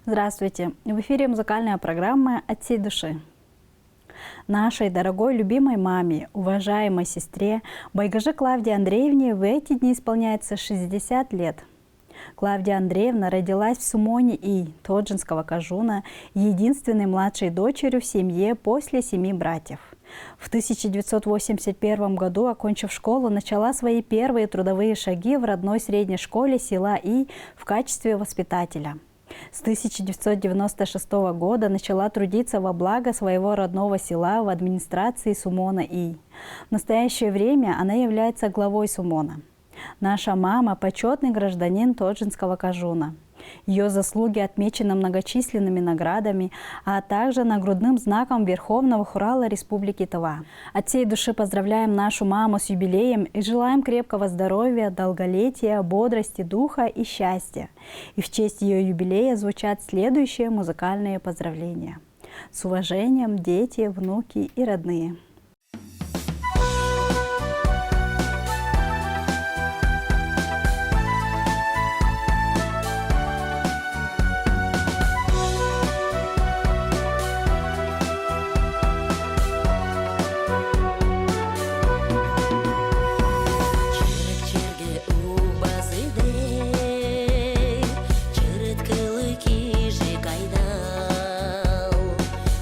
Здравствуйте! В эфире музыкальная программа «От всей души». Нашей дорогой, любимой маме, уважаемой сестре Байгажи Клавдии Андреевне в эти дни исполняется 60 лет. Клавдия Андреевна родилась в Сумоне и Тоджинского Кажуна, единственной младшей дочерью в семье после 7 братьев. В 1981 году, окончив школу, начала свои первые трудовые шаги в родной средней школе села И в качестве воспитателя. С 1996 года начала трудиться во благо своего родного села в администрации Сумона И. В настоящее время она является главой Сумона. Наша мама – почетный гражданин Тоджинского Кажуна. Ее заслуги отмечены многочисленными наградами, а также нагрудным знаком Верховного Хурала Республики Тыва. От всей души поздравляем нашу маму с юбилеем и желаем крепкого здоровья, долголетия, бодрости духа и счастья. И в честь ее юбилея звучат следующие музыкальные поздравления. С уважением, дети, внуки и родные.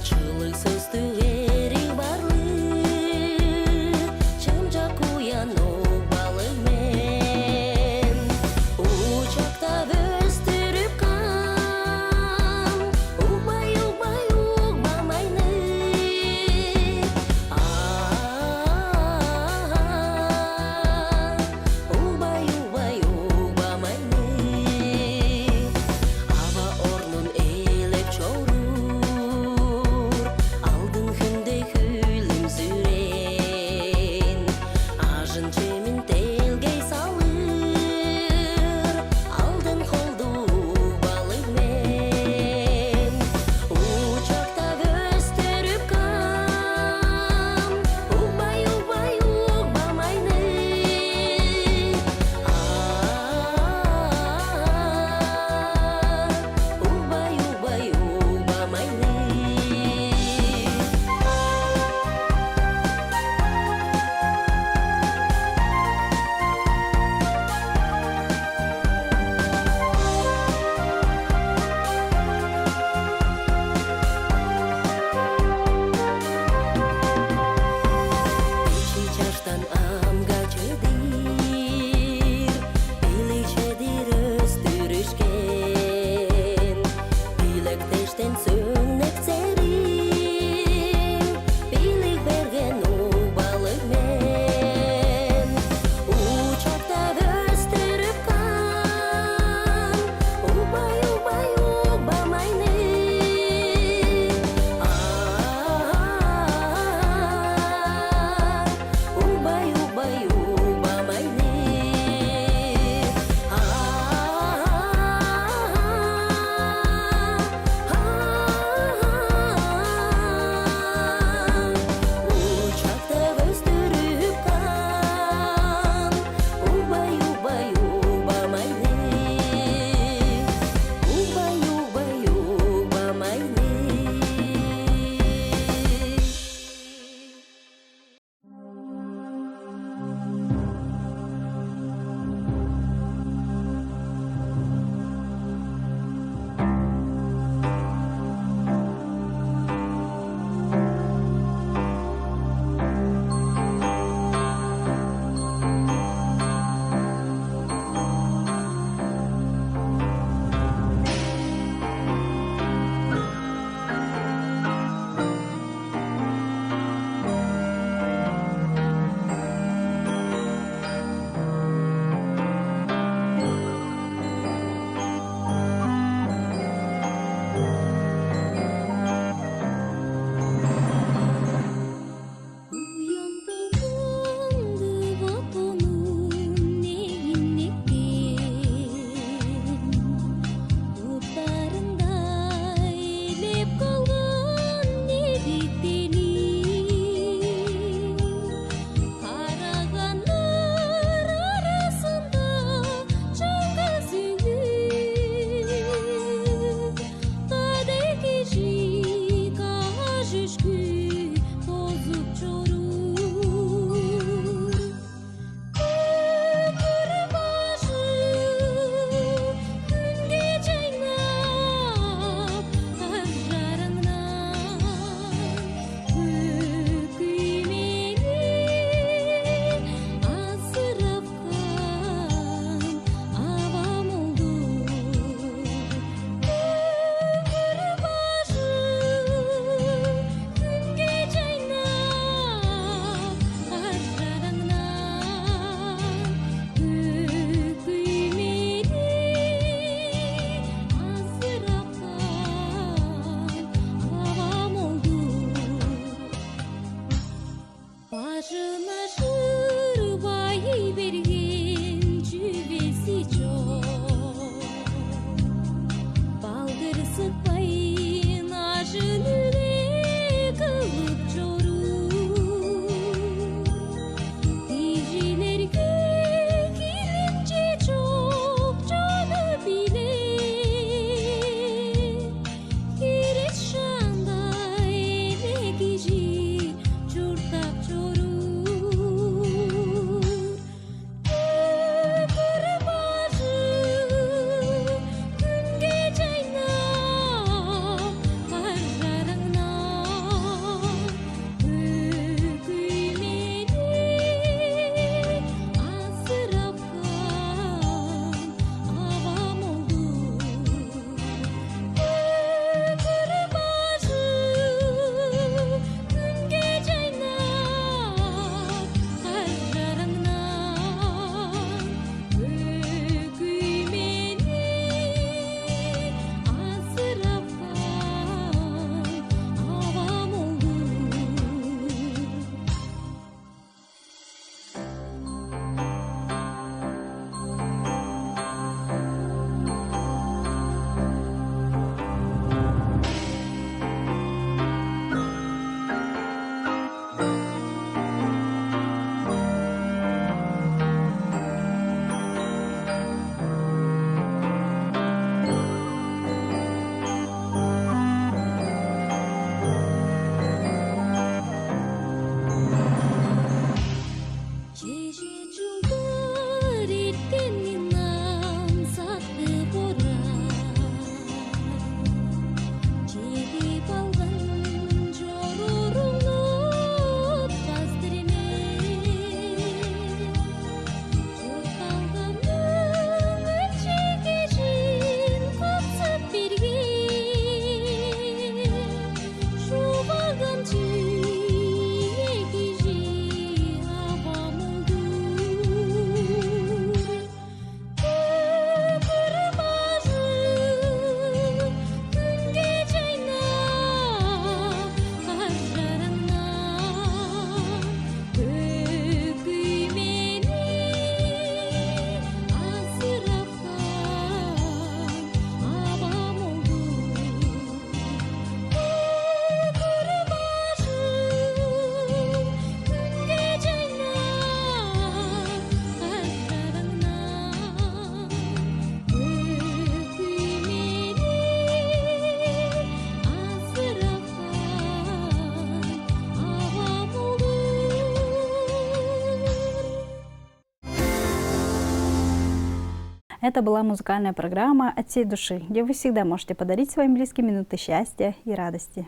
Чылык сөз түгері барлы Это была музыкальная программа «От всей души», где вы всегда можете подарить своим близким минуты счастья и радости.